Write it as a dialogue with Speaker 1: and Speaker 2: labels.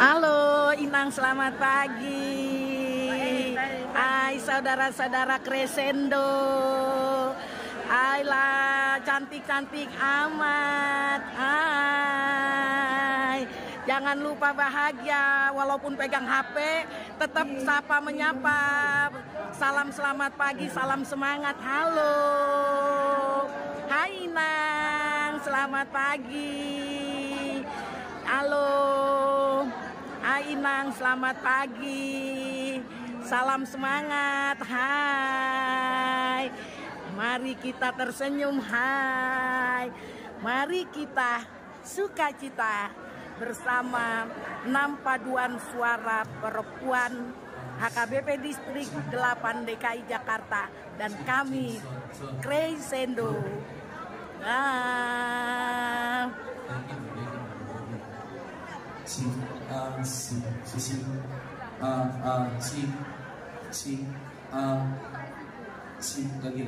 Speaker 1: Halo Inang, selamat pagi. Hai saudara-saudara Crescendo. Ayolah, cantik-cantik amat. Hai. Jangan lupa bahagia walaupun pegang HP, tetap sapa menyapa. Salam selamat pagi, salam semangat. Halo. Hai Inang, selamat pagi. Halo. Hai Inang, selamat pagi. Salam semangat. Hai. Mari kita tersenyum. Hai. Mari kita sukacita bersama 6 paduan suara perempuan HKBP Distrik 8 DKI Jakarta dan kami Crescendo.
Speaker 2: Lagi